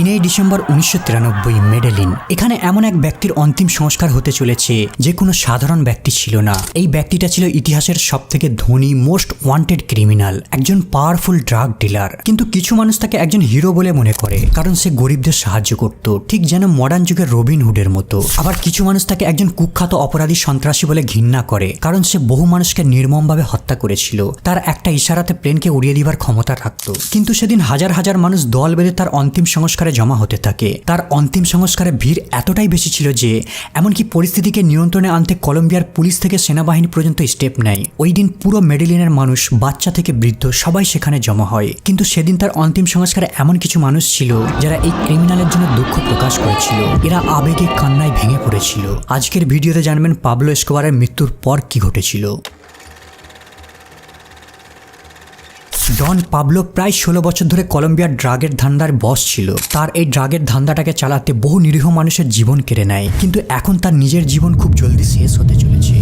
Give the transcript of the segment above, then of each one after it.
3 December 1993 Madeline. এখানে এমন এক ব্যক্তির অন্তিম সংস্কার হতে চলেছে যে কোনো সাধারণ ব্যক্তি ছিল না। এই ব্যক্তিটা ছিল ইতিহাসের সবথেকে ধনী মোস্ট ওয়ান্টেড ক্রিমিনাল, একজন পাওয়ারফুল ড্রাগ ডিলার। কিন্তু কিছু মানুষ তাকে একজন হিরো বলে মনে করে, কারণ সে গরিবদের সাহায্য করত, ঠিক যেন মডার্ন যুগের রবিন হুডের মতো। আবার কিছু মানুষ তাকে একজন কুখ্যাত অপরাধী সন্ত্রাসী বলে ঘৃণা করে, কারণ সে বহু মানুষকে নির্মমভাবে হত্যা করেছিল। তার একটা ইশারাতে প্লেনকে উড়িয়ে দিবার ক্ষমতা রাখত। কিন্তু সেদিন হাজার হাজার মানুষ দল বেঁধে তার অন্তিম সংস্কারে জমা হতে থাকে। তার অন্তিম সংস্কারে ভিড় এতটাই বেশি ছিল যে এমনকি পরিস্থিতিকে নিয়ন্ত্রণে আনতে কলম্বিয়ার পুলিশ থেকে সেনাবাহিনী পর্যন্ত স্টেপ নেয়। ওই দিন পুরো মেডেলিনের মানুষ, বাচ্চা থেকে বৃদ্ধ, সবাই সেখানে জমা হয়। কিন্তু সেদিন তার অন্তিম সংস্কারে এমন কিছু মানুষ ছিল যারা এই ক্রিমিনালের জন্য দুঃখ প্রকাশ করেছিল। এরা আবেগে কান্নায় ভেঙে পড়েছিল। আজকের ভিডিওতে জানবেন পাবলো এসকোবারের মৃত্যুর পর কি ঘটেছিল। ডন পাবলো প্রায় 16 বছর ধরে কলম্বিয়ার ড্রাগের ধান্দার বস ছিল। তার এই ড্রাগের ধান্দাটাকে চালাতে বহু নিরীহ মানুষের জীবন কেড়ে নেয়, কিন্তু এখন তার নিজের জীবন খুব জলদি শেষ হতে চলেছে।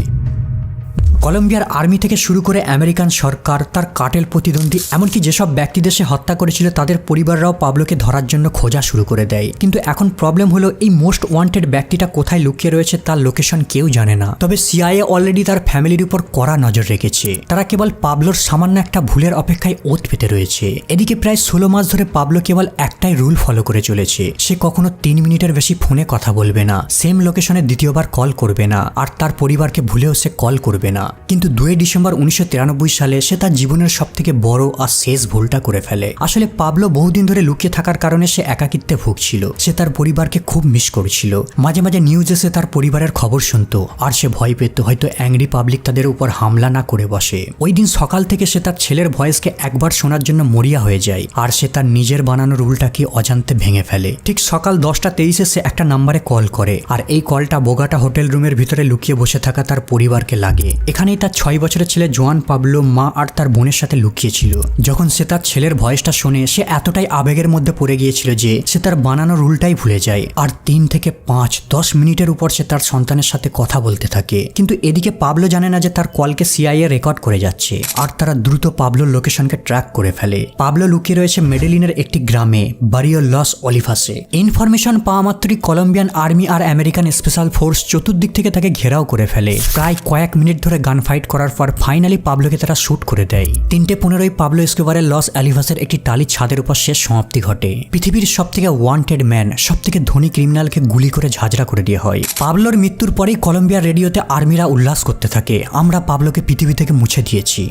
কলম্বিয়ার আর্মি থেকে শুরু করে আমেরিকান সরকার, তার কার্টেল প্রতিদ্বন্দ্বী, এমনকি যেসব ব্যক্তিদের সে হত্যা করেছিল তাদের পরিবাররাও পাবলোকে ধরার জন্য খোঁজা শুরু করে দেয়। কিন্তু এখন প্রবলেম হলো এই মোস্ট ওয়ান্টেড ব্যক্তিটা কোথায় লুকিয়ে রয়েছে তার লোকেশন কেউ জানে না। তবে সিআইএ অলরেডি তার ফ্যামিলির উপর কড়া নজর রেখেছে। তারা কেবল পাবলোর সামান্য একটা ভুলের অপেক্ষায় ওত পেতে রয়েছে। এদিকে প্রায় 16 মাস ধরে পাবলো কেবল একটাই রুল ফলো করে চলেছে, সে কখনো 3 মিনিটের বেশি ফোনে কথা বলবে না, সেম লোকেশনে দ্বিতীয়বার কল করবে না, আর তার পরিবারকে ভুলেও সে কল করবে না। কিন্তু 2 ডিসেম্বর 1993 সালে সে তার জীবনের সবথেকে বড় আর শেষ ভুলটা করে ফেলে। আসলে পাবলো বহুদিন ধরে লুকিয়ে থাকার কারণে সে একাকিত্বে ভুগছিল। সে তার পরিবারকে খুব মিস করেছিল। মাঝে মাঝে নিউজে সে তার পরিবারের খবর শুনতো, আর সে ভয় পেত হয়তো অ্যাংরি পাবলিক তাদের উপর হামলা না করে বসে। ওই দিন সকাল থেকে সে তার ছেলের ভয়েসকে একবার শোনার জন্য মরিয়া হয়ে যায়, আর সে তার নিজের বানানো রুলটাকে অজান্তে ভেঙে ফেলে। ঠিক সকাল 10:23 সে একটা নাম্বারে কল করে, আর এই কলটা বোগাটা হোটেল রুমের ভিতরে লুকিয়ে বসে থাকা তার পরিবারকে লাগে। এখানেই তার 6 বছরের ছেলে জোয়ান পাবলো মা আর তার বোনের সাথে লুকিয়েছিল। যখন সে তার ছেলের ভয়েসটা শোনে, সে এতটাই আবেগের মধ্যে পড়ে গিয়েছিল যে সে তার বানানো রুলটাই ভুলে যায়, আর 3 থেকে 5-10 মিনিটের উপর সে তার সন্তানের সাথে কথা বলতে থাকে। কিন্তু এদিকে পাবলো জানে না যে তার কলকে সিআইএ রেকর্ড করে যাচ্ছে, আর তারা দ্রুত পাবলোর লোকেশনকে ট্র্যাক করে ফেলে। পাবলো লুকিয়ে রয়েছে মেডেলিনের একটি গ্রামে, বারিও লস অলিভাসে। ইনফরমেশন পাওয়া মাত্রই কলম্বিয়ান আর্মি আর আমেরিকান স্পেশাল ফোর্স চতুর্দিক থেকে তাকে ঘেরাও করে ফেলে। প্রায় কয়েক মিনিট ধরে গান ফাইট করার পর ফাইনালি পাবলোকে তারা শুট করে দেয়। 3:15 পাবলো এসকোবারের লস অ্যালিভাসের একটি টালির ছাদের উপর শেষ সমাপ্তি ঘটে। পৃথিবীর সবথেকে ওয়ান্টেড ম্যান, সবথেকে ধনী ক্রিমিনালকে গুলি করে ঝাঁঝরা করে দেওয়া হয়। পাবলোর মৃত্যুর পরেই কলম্বিয়ার রেডিওতে আর্মিরা উল্লাস করতে থাকে, আমরা পাবলোকে পৃথিবী থেকে মুছে দিয়েছি।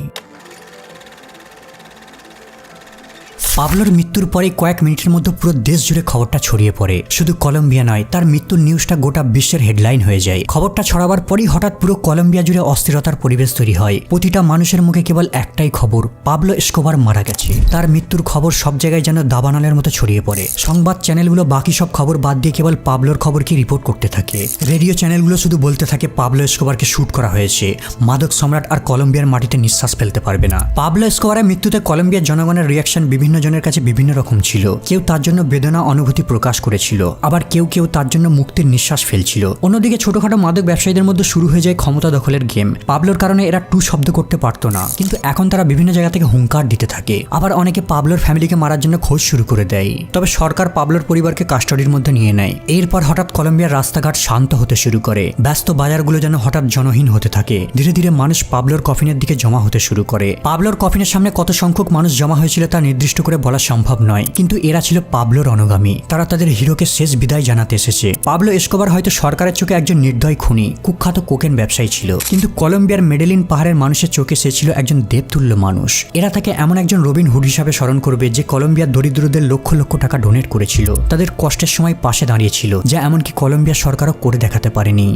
পাবলোর মৃত্যুর পরে কয়েক মিনিটের মধ্যে পুরো দেশ জুড়ে খবরটা ছড়িয়ে পড়ে। শুধু কলম্বিয়া নয়, তার মৃত্যুর নিউজটা গোটা বিশ্বের হেডলাইন হয়ে যায়। খবরটা ছড়াবার পরই হঠাৎ পুরো কলম্বিয়া জুড়ে অস্থিরতার পরিবেশ তৈরি হয়। প্রতিটা মানুষের মুখে কেবল একটাই খবর, পাবলো এসকোবার মারা গেছে। তার মৃত্যুর খবর সব জায়গায় যেন দাবানলের মতো ছড়িয়ে পড়ে। সংবাদ চ্যানেলগুলো বাকি সব খবর বাদ দিয়ে কেবল পাবলোর খবরকে রিপোর্ট করতে থাকে। রেডিও চ্যানেলগুলো শুধু বলতে থাকে পাবলো এসকোবারকে শুট করা হয়েছে, মাদক সম্রাট আর কলম্বিয়ার মাটিতে নিঃশ্বাস ফেলতে পারবে না। পাবলো এসকোবারের মৃত্যুতে কলম্বিয়ার জনগণের রিয়াকশন বিভিন্ন জনের কাছে বিভিন্ন রকম ছিল। কেউ তার জন্য বেদনা অনুভূতি প্রকাশ করেছিল, আবার কেউ কেউ তার জন্য মুক্তির নিঃশ্বাস ফেলছিল। অন্যদিকে ছোটখাটো মাদক ব্যবসায়ীদের মধ্যে শুরু হয়ে যায় ক্ষমতা দখলের গেম। পাবলোর কারণে এরা টু শব্দ করতে পারতো না, কিন্তু এখন তারা বিভিন্ন জায়গা থেকে হুঙ্কার দিতে থাকে। আবার অনেকে পাবলোর ফ্যামিলিকে মারার জন্য খোঁজ শুরু করে দেয়। তবে সরকার পাবলোর পরিবারকে কাস্টাডির মধ্যে নিয়ে নেয়। এরপর হঠাৎ কলম্বিয়ার রাস্তাঘাট শান্ত হতে শুরু করে। ব্যস্ত বাজারগুলো যেন হঠাৎ জনহীন হতে থাকে। ধীরে ধীরে মানুষ পাবলোর কফিনের দিকে জমা হতে শুরু করে। পাবলোর কফিনের সামনে কত সংখ্যক মানুষ জমা হয়েছিল তা নির্দিষ্ট করে বলা সম্ভব নয়, কিন্তু এরা ছিল পাবলোর অনুগামী। তারা তাদের হিরোকে শেষ বিদায় জানাতে এসেছে। পাবলো এসকোবার হয়তো সরকারের চোখে একজন নির্দয় খুনি, কুখ্যাত কোকেন ব্যবসায়ী ছিল, কিন্তু কলম্বিয়ার মেডেলিন পাহাড়ের মানুষের চোখে সে ছিল একজন দেবতুল্য মানুষ। এরা তাকে এমন একজন রবিন হুড হিসাবে স্মরণ করবে যে কলম্বিয়ার দরিদ্রদের লক্ষ লক্ষ টাকা ডোনেট করেছিল, তাদের কষ্টের সময় পাশে দাঁড়িয়েছিল, যা এমনকি কলম্বিয়া সরকারও করে দেখাতে পারেনি।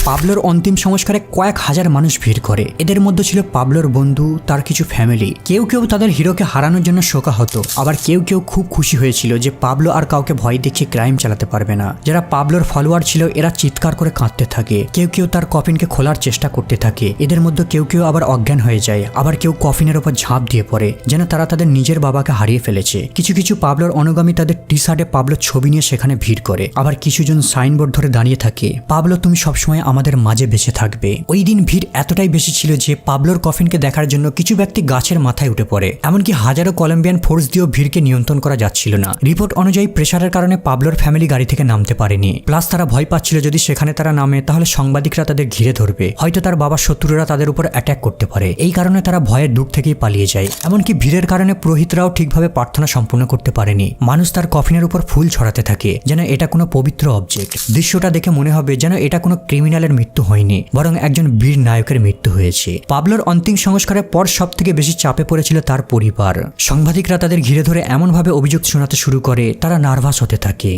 পাবলোর অন্তিম সংস্কারে কয়েক হাজার মানুষ ভিড় করে। এদের মধ্যে ছিল পাবলোর বন্ধু, তার কিছু ফ্যামিলি। কেউ কেউ তাদের হিরোকে হারানোর জন্য শোকাহত, আবার কেউ কেউ খুব খুশি হয়েছিল যে পাবলো আর কাউকে ভয় দেখিয়ে ক্রাইম চালাতে পারবে না। যারা পাবলোর ফলোয়ার ছিল এরা চিৎকার করে কাঁদতে থাকে। কেউ কেউ তার কফিনকে খোলার চেষ্টা করতে থাকে। এদের মধ্যে কেউ কেউ আবার অজ্ঞান হয়ে যায়, আবার কেউ কফিনের উপর ঝাঁপ দিয়ে পড়ে, যেন তারা তাদের নিজের বাবাকে হারিয়ে ফেলেছে। কিছু কিছু পাবলোর অনুগামী তাদের টি-শার্টে পাবলোর ছবি নিয়ে সেখানে ভিড় করে। আবার কিছুজন সাইনবোর্ড ধরে দাঁড়িয়ে থাকে, পাবলো তুমি সবসময় আমাদের মাঝে বেঁচে থাকবে। ওই দিন ভিড় এতটাই বেশি ছিল যে পাবলোর কফিনকে দেখার জন্য কিছু ব্যক্তি গাছের মাথায় উঠে পড়ে। এমনকি হাজারো কলম্বিয়ান ফোর্স দিয়েও ভিড়কে নিয়ন্ত্রণ করা যাচ্ছিল না। রিপোর্ট অনুযায়ী প্রেসারের কারণে পাবলোর ফ্যামিলি গাড়ি থেকে নামতে পারেনি। প্লাস তারা ভয় পাচ্ছিল যদি সেখানে তারা নামে তাহলে সাংবাদিকরা তাদের ঘিরে ধরবে, হয়তো তার বাবার শত্রুরা তাদের উপর অ্যাটাক করতে পারে। এই কারণে তারা ভয়ের দুঃখ থেকেই পালিয়ে যায়। এমনকি ভিড়ের কারণে পুরোহিতরাও ঠিকভাবে প্রার্থনা সম্পূর্ণ করতে পারেনি। মানুষ তার কফিনের উপর ফুল ছড়াতে থাকে যেন এটা কোনো পবিত্র অবজেক্ট। দৃশ্যটা দেখে মনে হবে যেন এটা কোনো ক্রিমিনালের মৃত্যু হয়নি, বরং একজন বীর নায়কের মৃত্যু হয়েছে। পাবলোর অন্তিম সংস্কারের পর সব থেকে বেশি চাপে পড়েছিল তার পরিবার। সাংবাদিকরা তাদের ঘিরে ধরে এমনভাবে অভিযোগ শোনাতে শুরু করে তারা নার্ভাস হতে থাকে।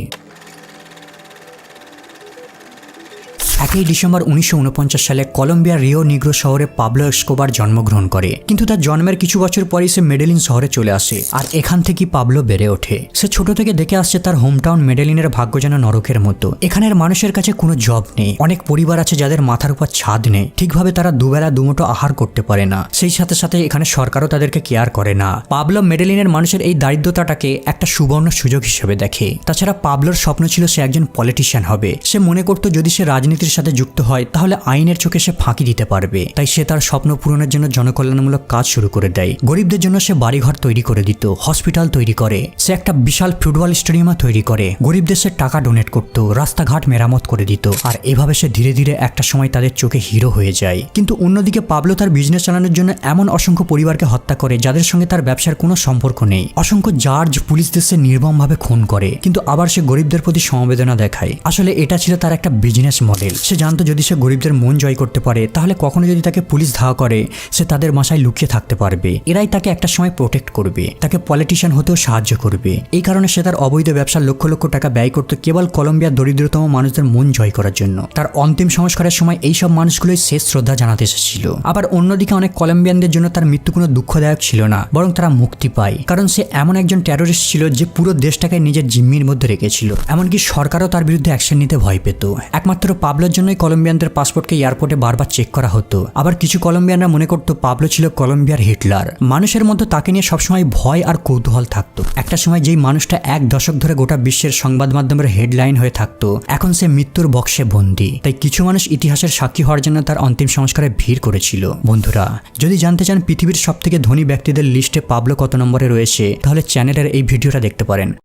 1 ডিসেম্বর 1949 সালে কলম্বিয়ার রিও নিগ্রো শহরে পাবলো এসকোবার জন্মগ্রহণ করে। কিন্তু তার জন্মের কিছু বছর পরই সে মেডেলিন শহরে চলে আসে, আর এখান থেকেই পাবলো বেড়ে ওঠে। সে ছোট থেকে দেখে আসছে তার হোমটাউন মেডেলিনের ভাগ্য যেন নরকের মতো। এখানের মানুষের কাছে কোনো জব নেই, অনেক পরিবার আছে যাদের মাথার উপর ছাদ নেই, ঠিকভাবে তারা দুবেলা দুমুঠো আহার করতে পারে না। সেই সাথে সাথে এখানে সরকারও তাদেরকে কেয়ার করে না। পাবলো মেডেলিনের মানুষের এই দারিদ্রতাটাকে একটা সুবর্ণ সুযোগ হিসেবে দেখে। তাছাড়া পাবলোর স্বপ্ন ছিল সে একজন পলিটিশিয়ান হবে। সে মনে করত যদি সে রাজনীতির সাথে যুক্ত হয় তাহলে আইনের চোখে সে ফাঁকি দিতে পারবে। তাই সে তার স্বপ্ন পূরণের জন্য জনকল্যাণমূলক কাজ শুরু করে দেয়। গরিবদের জন্য সে বাড়িঘর তৈরি করে দিত, হসপিটাল তৈরি করে, সে একটা বিশাল ফুটবল স্টেডিয়ামও তৈরি করে, গরিবদের সে টাকা ডোনেট করত, রাস্তাঘাট মেরামত করে দিত। আর এভাবে সে ধীরে ধীরে একটা সময় তাদের চোখে হিরো হয়ে যায়। কিন্তু অন্যদিকে পাবলো তার বিজনেস চালানোর জন্য এমন অসংখ্য পরিবারকে হত্যা করে যাদের সঙ্গে তার ব্যবসার কোনো সম্পর্ক নেই। অসংখ্য জার্জ পুলিশদের সে নির্মমভাবে খুন করে, কিন্তু আবার সে গরিবদের প্রতি সমবেদনা দেখায়। আসলে এটা ছিল তার একটা বিজনেস মডেল। সে জানতো যদি সে গরিবদের মন জয় করতে পারে তাহলে কখনো যদি তাকে পুলিশ ধাওয়া করে সে তাদের বাসায় লুকিয়ে থাকতে পারবে। এরাই তাকে একটা সময় প্রোটেক্ট করবে, তাকে পলিটিশিয়ান হতেও সাহায্য করবে। এই কারণে সে তার অবৈধ ব্যবসার লক্ষ লক্ষ টাকা ব্যয় করত কেবল কলম্বিয়ার দরিদ্রতম মানুষদের মন জয় করার জন্য। তার অন্তিম সংস্কারের সময় এইসব মানুষগুলোই শেষ শ্রদ্ধা জানাতে এসেছিল। আবার অন্যদিকে অনেক কলম্বিয়ানদের জন্য তার মৃত্যু কোনো দুঃখদায়ক ছিল না, বরং তারা মুক্তি পায়, কারণ সে এমন একজন টেররিস্ট ছিল যে পুরো দেশটাকে নিজের জিম্মির মধ্যে রেখেছিল। এমনকি সরকারও তার বিরুদ্ধে অ্যাকশন নিতে ভয় পেত। একমাত্র পাবলোর জন্যই কলম্বিয়ানদের পাসপোর্টকে এয়ারপোর্টে বারবার চেক করা হতো। আবার কিছু কলম্বিয়ানরা মনে করতো পাবলো ছিল কলম্বিয়ার হিটলার। মানুষের মধ্যে তাকে নিয়ে সবসময় ভয় আর কৌতূহল থাকতো। একটা সময় যেই মানুষটা 1 দশক ধরে গোটা বিশ্বের সংবাদ মাধ্যমের হেডলাইন হয়ে থাকতো, এখন সে মৃত্যুর বক্সে বন্দী। তাই কিছু মানুষ ইতিহাসের সাক্ষী হওয়ার জন্য তার অন্তিম সংস্কারে ভিড় করেছিল। বন্ধুরা, যদি জানতে চান পৃথিবীর সবথেকে ধনী ব্যক্তিদের লিস্টে পাবলো কত নম্বরে রয়েছে, তাহলে চ্যানেলের এই ভিডিওটা দেখতে পারেন।